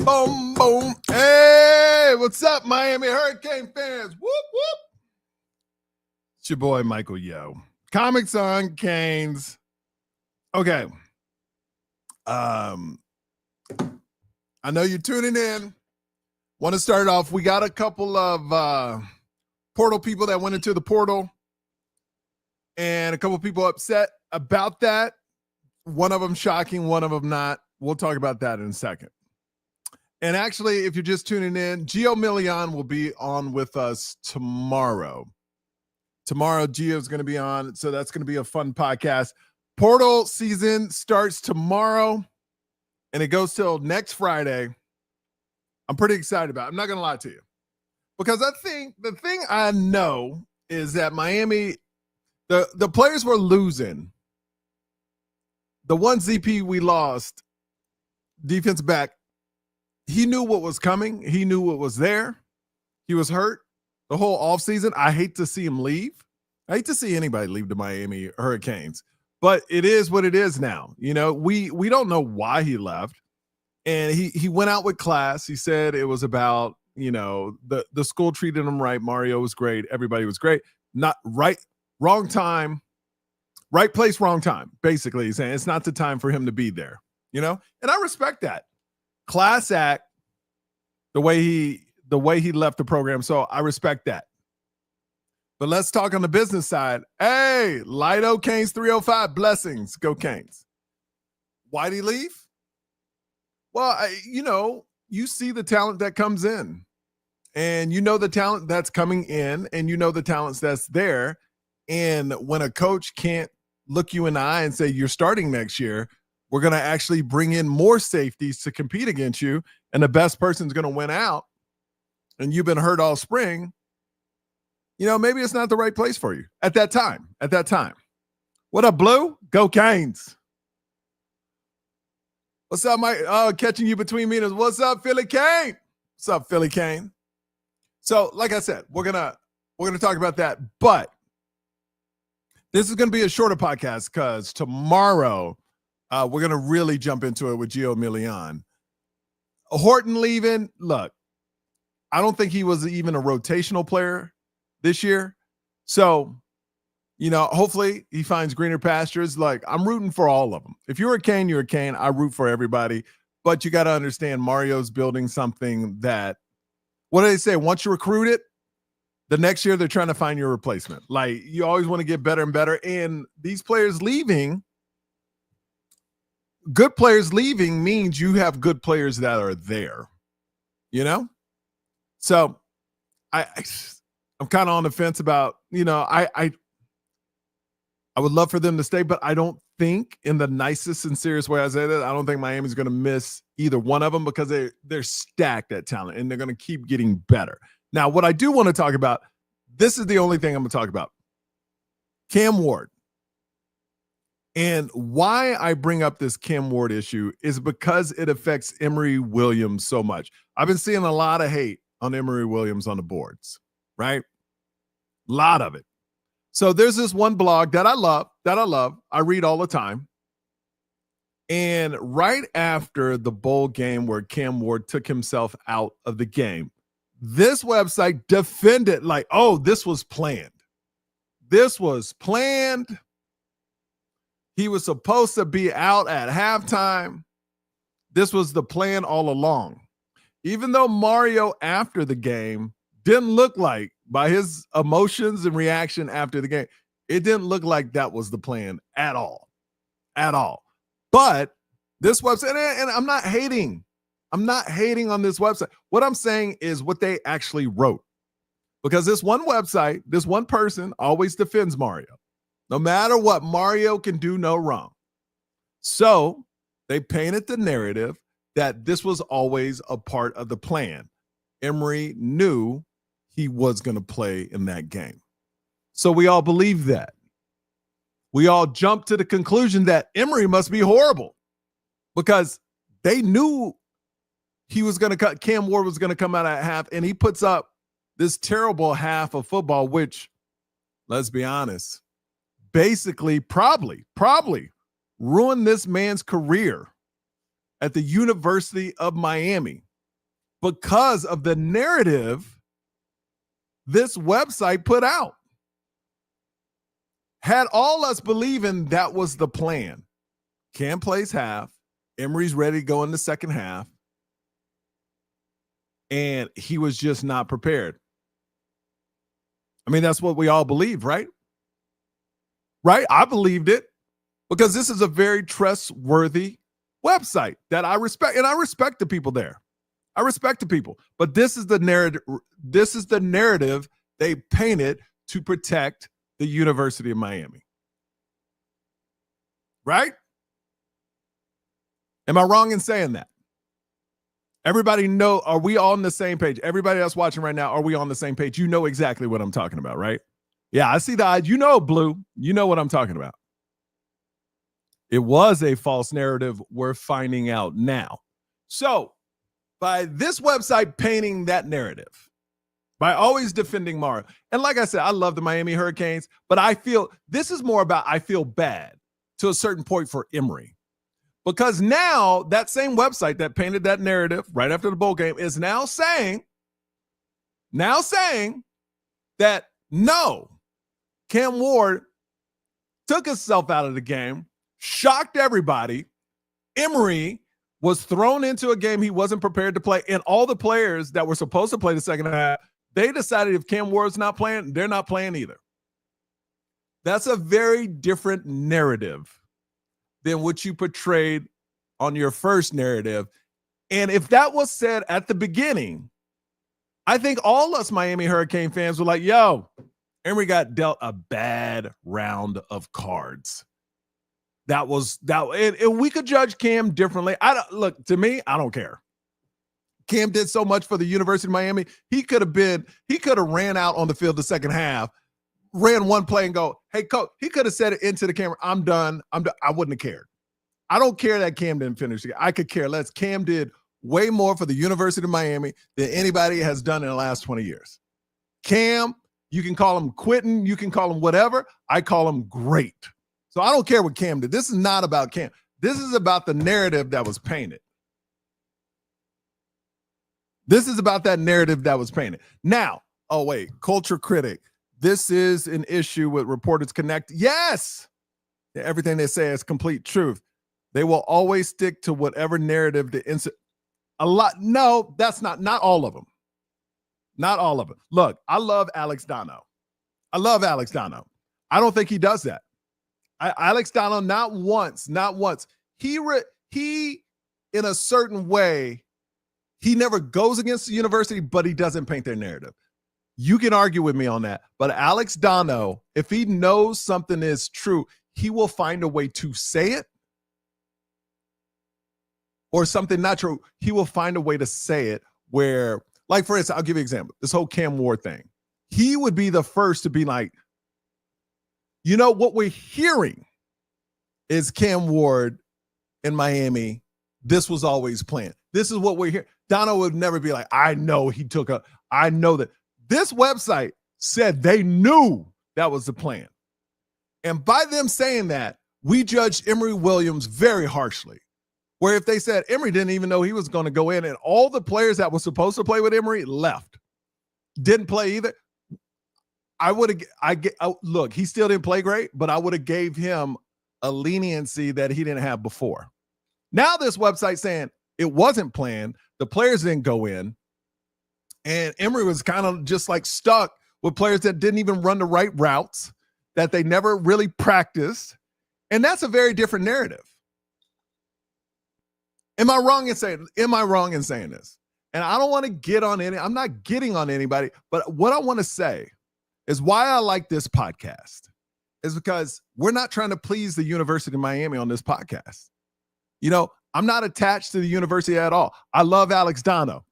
Boom, boom. Hey, what's up, Miami Hurricane fans? Whoop, whoop. It's your boy, Michael Yo. Comics on Canes. Okay. I know you're tuning in. Want to start off. We got a couple of portal people that went into the portal and a couple people upset about that. One of them shocking, one of them not. We'll talk about that in a second. And actually, if you're just tuning in, Gio Milian will be on with us tomorrow. Tomorrow, Gio's going to be on, so that's going to be a fun podcast. Portal season starts tomorrow, and it goes till next Friday. I'm pretty excited about it. I'm not going to lie to you. Because I think the thing I know is that Miami, the players were losing. The one ZP we lost, defensive back, he knew what was coming. He knew what was there. He was hurt the whole offseason. I hate to see him leave. I hate to see anybody leave the Miami Hurricanes. But it is what it is now. You know, we don't know why he left. And he went out with class. He said it was about, you know, the school treated him right. Mario was great. Everybody was great. Not right, wrong time, right place, wrong time. Basically, he's saying it's not the time for him to be there, you know? And I respect that. Class act, the way he left the program. So I respect that. But let's talk on the business side. Hey, Lido Canes 305, blessings. Go Canes. Why'd he leave? Well, you see the talent that comes in, and you know the talent that's coming in, and you know the talents that's there. And when a coach can't look you in the eye and say you're starting next year, we're going to actually bring in more safeties to compete against you, and the best person's going to win out, and you've been hurt all spring, you know, maybe it's not the right place for you at that time. What up, Blue? Go Canes. What's up, Mike? Oh, catching you between meetings. What's up, Philly Kane? What's up, Philly Kane? So, like I said, we're gonna talk about that, but this is gonna be a shorter podcast because tomorrow we're gonna really jump into it with Gio Milian. Horton leaving. Look, I don't think he was even a rotational player this year. So, you know, hopefully he finds greener pastures. Like, I'm rooting for all of them. If you're a Cane, you're a Cane. I root for everybody. But you got to understand Mario's building something that, what do they say? Once you recruit it, the next year they're trying to find your replacement. Like, you always want to get better and better. And these players leaving, good players leaving means you have good players that are there, you know? So I'm kind of on the fence about, you know, I would love for them to stay, but I don't think, in the nicest, sincerest way I say that, I don't think Miami's going to miss either one of them because they're stacked at talent and they're going to keep getting better. Now, what I do want to talk about, this is the only thing I'm going to talk about. Cam Ward. And why I bring up this Cam Ward issue is because it affects Emory Williams so much. I've been seeing a lot of hate on Emory Williams on the boards, right? A lot of it. So there's this one blog that I love. I read all the time. And right after the bowl game where Cam Ward took himself out of the game, this website defended like, oh, this was planned. This was planned. He was supposed to be out at halftime. This was the plan all along. Even though Mario after the game didn't look like, by his emotions and reaction after the game, it didn't look like that was the plan at all. But this website, and I'm not hating on this website. What I'm saying is what they actually wrote. Because this one website, this one person always defends Mario. No matter what, Mario can do no wrong. So they painted the narrative that this was always a part of the plan. Emory knew he was going to play in that game. So we all believe that. We all jumped to the conclusion that Emory must be horrible because they knew he was going to cut. Cam Ward was going to come out at half, and he puts up this terrible half of football, which, let's be honest, basically probably ruined this man's career at the University of Miami. because of the narrative this website put out. Had all us believing that was the plan. Cam plays half. Emory's ready to go in the second half. And he was just not prepared. I mean, that's what we all believe, right? Right? I believed it because this is a very trustworthy website that I respect. And I respect the people there. I respect the people. But this is the narrative. This is the narrative they painted to protect the University of Miami. Right? Am I wrong in saying that? Everybody know, are we all on the same page? Everybody that's watching right now, are we on the same page? You know exactly what I'm talking about, right? Yeah, I see the eyes. You know, Blue. You know what I'm talking about. It was a false narrative. We're finding out now. So, by this website painting that narrative, by always defending Mara, and like I said, I love the Miami Hurricanes, but I feel this is more about I feel bad to a certain point for Emory. Because now that same website that painted that narrative right after the bowl game is now saying that no, Cam Ward took himself out of the game, shocked everybody. Emory was thrown into a game he wasn't prepared to play, and all the players that were supposed to play the second half, they decided if Cam Ward's not playing, they're not playing either. That's a very different narrative than what you portrayed on your first narrative. And if that was said at the beginning, I think all us Miami Hurricane fans were like, yo, Emory got dealt a bad round of cards. And we could judge Cam differently. To me, I don't care. Cam did so much for the University of Miami. He could have ran out on the field the second half, ran one play and go, hey, coach, he could have said it into the camera. I'm done. I wouldn't have cared. I don't care that Cam didn't finish. I could care less. Cam did way more for the University of Miami than anybody has done in the last 20 years. Cam, you can call him quitting. You can call him whatever. I call him great. So I don't care what Cam did. This is not about Cam. This is about the narrative that was painted. This is about that narrative that was painted. Now, oh wait, culture critic. This is an issue with Reporters Connect. Yes, everything they say is complete truth. They will always stick to whatever narrative No, that's not all of them. Not all of them. Look, I love Alex Dono. I don't think he does that. Alex Dono, not once. He in a certain way, he never goes against the university, but he doesn't paint their narrative. You can argue with me on that. But Alex Dono, if he knows something is true, he will find a way to say it. Or something not true, he will find a way to say it where, like, for instance, I'll give you an example. This whole Cam Ward thing. He would be the first to be like, you know, what we're hearing is Cam Ward in Miami. This was always planned. This is what we're hearing. Dono would never be like, I know that. This website said they knew that was the plan. And by them saying that, we judged Emory Williams very harshly. Where if they said Emory didn't even know he was going to go in and all the players that were supposed to play with Emory left, didn't play either, look, he still didn't play great, but I would have gave him a leniency that he didn't have before. Now this website saying it wasn't planned, the players didn't go in, and Emory was kind of just like stuck with players that didn't even run the right routes, that they never really practiced, and that's a very different narrative. Am I wrong in saying this? And I don't want to get on I'm not getting on anybody, but what I want to say is why I like this podcast is because we're not trying to please the University of Miami on this podcast. You know, I'm not attached to the university at all. I love Alex Dono.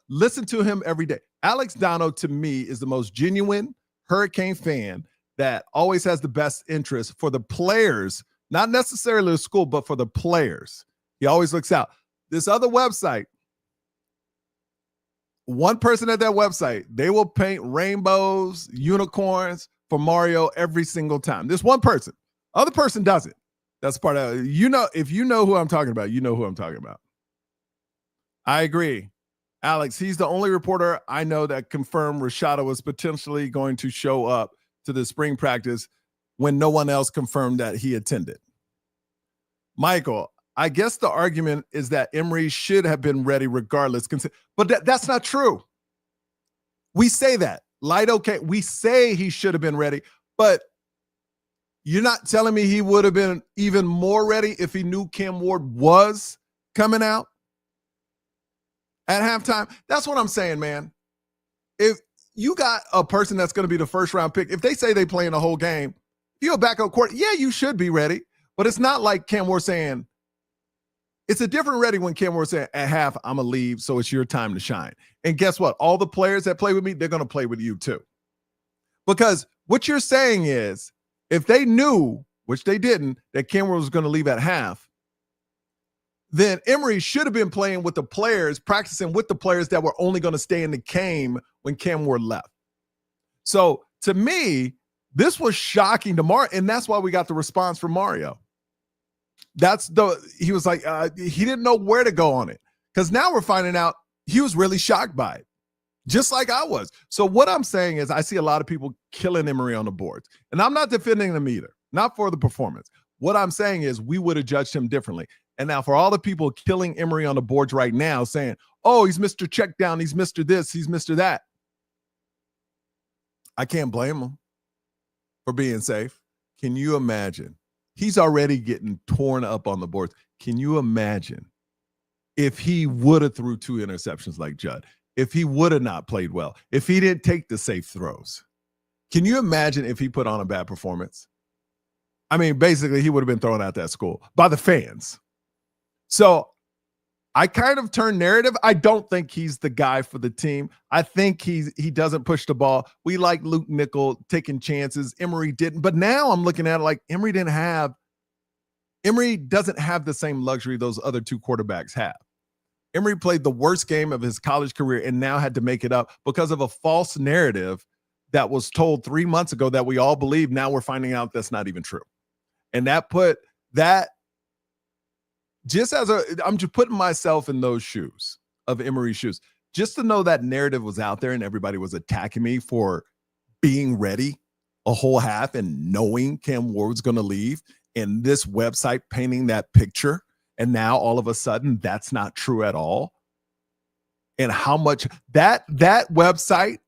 Listen to him every day. Alex Dono, to me, is the most genuine Hurricane fan that always has the best interest for the players, not necessarily the school, but for the players. He always looks out. This other website, one person at that website, they will paint rainbows, unicorns for Mario every single time. This one person. Other person doesn't. That's part of it. You know, if you know who I'm talking about, you know who I'm talking about. I agree. Alex, he's the only reporter I know that confirmed Rashada was potentially going to show up to the spring practice when no one else confirmed that he attended. Michael, I guess the argument is that Emory should have been ready regardless. But that's not true. We say that. Okay, we say he should have been ready, but you're not telling me he would have been even more ready if he knew Cam Ward was coming out at halftime? That's what I'm saying, man. If you got a person that's going to be the first round pick, if they say they playing the whole game, you're a backup court. Yeah, you should be ready. But it's not like Cam Ward saying, it's a different ready when Cam Ward saying, at half, I'm going to leave, so it's your time to shine. And guess what? All the players that play with me, they're going to play with you too. Because what you're saying is, if they knew, which they didn't, that Cam Ward was going to leave at half, then Emory should have been playing with the players, practicing with the players that were only going to stay in the game when Cam Ward left. So to me, this was shocking to Mario, and that's why we got the response from Mario. He was like, he didn't know where to go on it. Because now we're finding out he was really shocked by it, just like I was. So what I'm saying is I see a lot of people killing Emory on the boards. And I'm not defending them either, not for the performance. What I'm saying is we would have judged him differently. And now for all the people killing Emory on the boards right now saying, oh, he's Mr. Checkdown, he's Mr. this, he's Mr. that. I can't blame him for being safe. Can you imagine? He's already getting torn up on the boards. Can you imagine if he would have threw 2 interceptions like Judd? If he would have not played well? If he didn't take the safe throws? Can you imagine if he put on a bad performance? I mean, basically, he would have been thrown out that school by the fans. So I kind of turn narrative. I don't think he's the guy for the team. I think he doesn't push the ball. We like Luke Nickel taking chances. Emory didn't. But now I'm looking at it like Emory doesn't have the same luxury those other 2 quarterbacks have. Emory played the worst game of his college career and now had to make it up because of a false narrative that was told 3 months ago that we all believe. Now we're finding out that's not even true. And that put that I'm just putting myself in those shoes of Emory's shoes, just to know that narrative was out there and everybody was attacking me for being ready a whole half and knowing Cam Ward was going to leave, and this website painting that picture. And now all of a sudden that's not true at all. And how much that website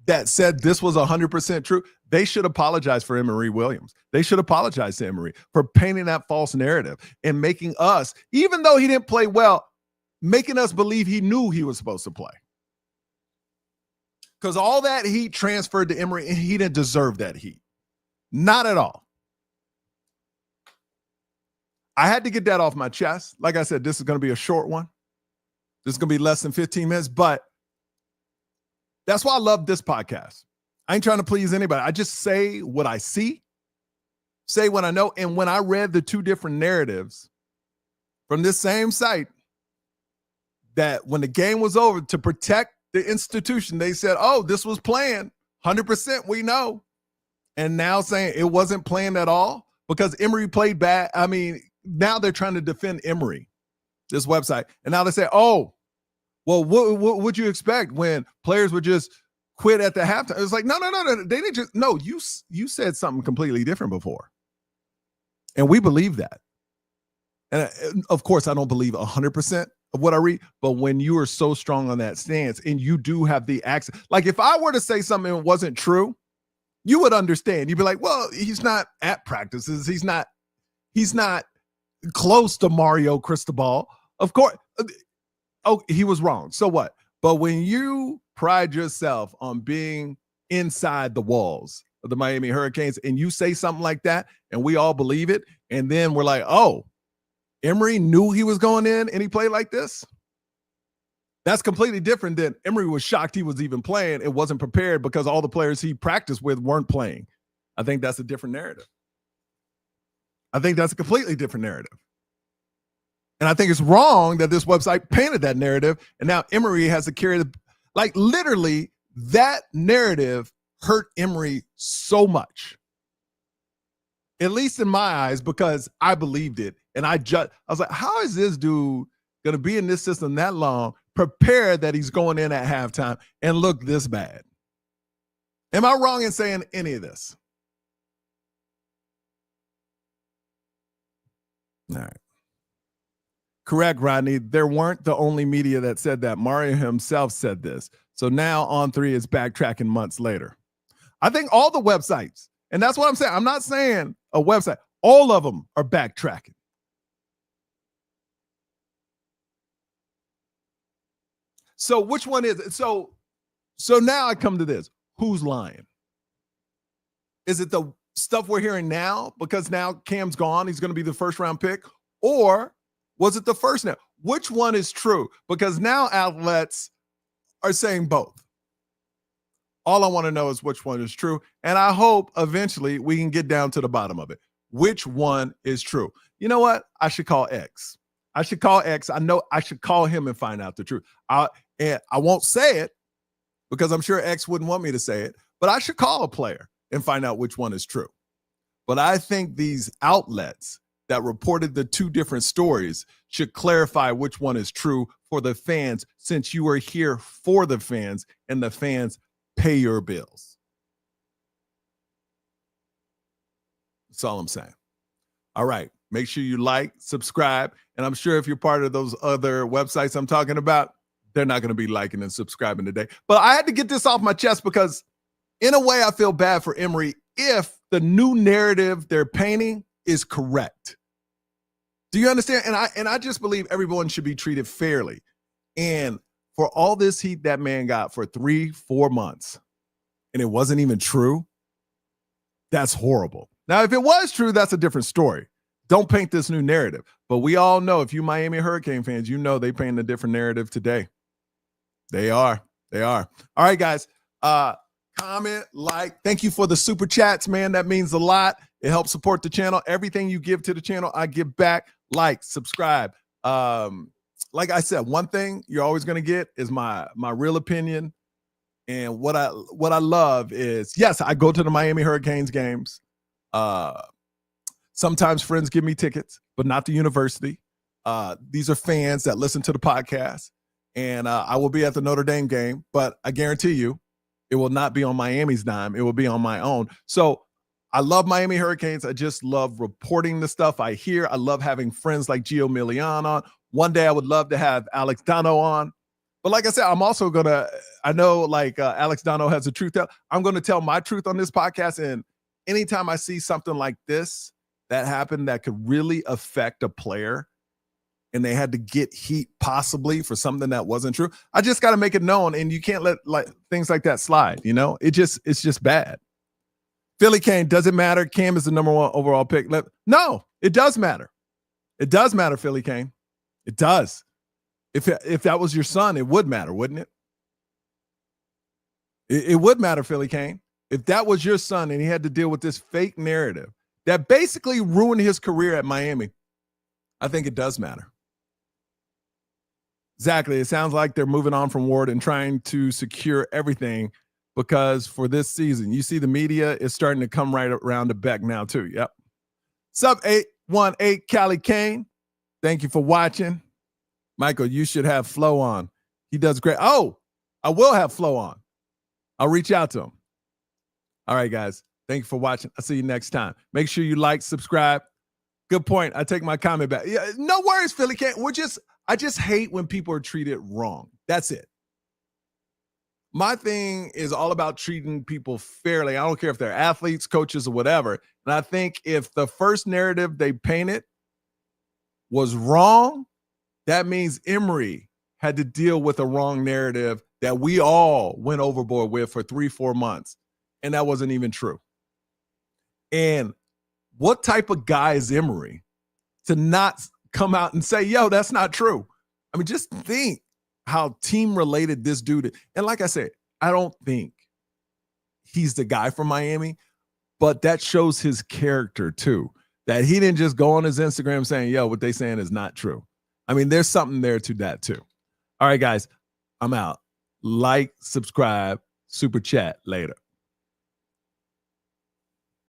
that said this was 100% true, they should apologize for Emory Williams. They should apologize to Emory for painting that false narrative and making us, even though he didn't play well, making us believe he knew he was supposed to play. Because all that heat transferred to Emory, and he didn't deserve that heat. Not at all. I had to get that off my chest. Like I said, this is going to be a short one. This is going to be less than 15 minutes, but that's why I love this podcast. I ain't trying to please anybody. I just say what I see, say what I know. And when I read the 2 different narratives from this same site, that when the game was over, to protect the institution, they said, oh, this was planned. 100% we know. And now saying it wasn't planned at all because Emory played bad. I mean, now they're trying to defend Emory, this website. And now they say, oh, well, what would you expect when players would just quit at the halftime? It's like, no. They didn't just, no, you said something completely different before. And we believe that. And of course, I don't believe 100% of what I read, but when you are so strong on that stance and you do have the access, like if I were to say something that wasn't true, you would understand. You'd be like, well, he's not at practices. He's not close to Mario Cristobal. Of course. Oh, he was wrong. So what? But when you pride yourself on being inside the walls of the Miami Hurricanes and you say something like that and we all believe it, and then we're like, oh, Emory knew he was going in and he played like this? That's completely different than Emory was shocked he was even playing. It wasn't prepared because all the players he practiced with weren't playing. I think that's a different narrative. I think that's a completely different narrative. And I think it's wrong that this website painted that narrative, and now Emory has to carry the, like, literally that narrative hurt Emory so much, at least in my eyes, because I believed it. And I was like, how is this dude going to be in this system that long, prepared that he's going in at halftime and look this bad. Am I wrong in saying any of this? All right. Correct, Rodney. There weren't the only media that said that. Mario himself said this. So now On3 is backtracking months later. I think all the websites, and that's what I'm saying. I'm not saying a website. All of them are backtracking. So which one is it? So now I come to this. Who's lying? Is it the stuff we're hearing now because now Cam's gone, he's going to be the first round pick? Or was it the first now? Which one is true? Because now outlets are saying both. All I want to know is which one is true. And I hope eventually we can get down to the bottom of it. Which one is true? You know what? I should call X. I know I should call him and find out the truth. And I won't say it because I'm sure X wouldn't want me to say it, but I should call a player and find out which one is true. But I think these outlets that reported the two different stories should clarify which one is true for the fans, since you are here for the fans and the fans pay your bills. That's all I'm saying. All right. Make sure you like, subscribe. And I'm sure if you're part of those other websites I'm talking about, they're not going to be liking and subscribing today. But I had to get this off my chest because in a way I feel bad for Emory if the new narrative they're painting is correct. Do you understand? And I just believe everyone should be treated fairly. And for all this heat that man got for 3-4 months, and it wasn't even true, that's horrible. Now, if it was true, that's a different story. Don't paint this new narrative. But we all know, if you Miami Hurricane fans, you know they paint a different narrative today. They are. All right, guys. Comment, like. Thank you for the super chats, man. That means a lot. It helps support the channel. Everything you give to the channel, I give back. Like, subscribe. Like I said, one thing you're always going to get is my real opinion. And what I love is, yes, I go to the Miami Hurricanes games. Sometimes friends give me tickets, but not the university. These are fans that listen to the podcast. And I will be at the Notre Dame game, but I guarantee you it will not be on Miami's dime. It will be on my own. So I love Miami Hurricanes. I just love reporting the stuff I hear. I love having friends like Gio Milian on. One day I would love to have Alex Dono on. But like I said, I'm also going to, I know like Alex Dono has a truth. I'm going to tell my truth on this podcast. And anytime I see something like this that happened that could really affect a player and they had to get heat possibly for something that wasn't true, I just got to make it known. And you can't let things like that slide. You know, it's just bad. Philly Kane, does it matter? Cam is the #1 overall pick. No, it does matter. It does matter, Philly Kane. It does. If that was your son, it would matter, wouldn't it? It would matter, Philly Kane. If that was your son and he had to deal with this fake narrative that basically ruined his career at Miami, I think it does matter. Exactly. It sounds like they're moving on from Ward and trying to secure everything because for this season, you see the media is starting to come right around the back now too. Yep. Sub 818 Cali Kane. Thank you for watching. Michael, you should have Flo on. He does great. Oh, I will have Flo on. I'll reach out to him. All right, guys. Thank you for watching. I'll see you next time. Make sure you like, subscribe. Good point. I take my comment back. Yeah, no worries, Philly Kane. I just hate when people are treated wrong. That's it. My thing is all about treating people fairly. I don't care if they're athletes, coaches, or whatever. And I think if the first narrative they painted was wrong, that means Emory had to deal with a wrong narrative that we all went overboard with for 3-4 months. And that wasn't even true. And what type of guy is Emory to not come out and say, yo, that's not true? I mean, just think how team related this dude is. And like I said, I don't think he's the guy from Miami, but that shows his character too, that he didn't just go on his Instagram saying, yo, what they saying is not true. I mean, there's something there to that too. All right, guys, I'm out. Like, subscribe, super chat later.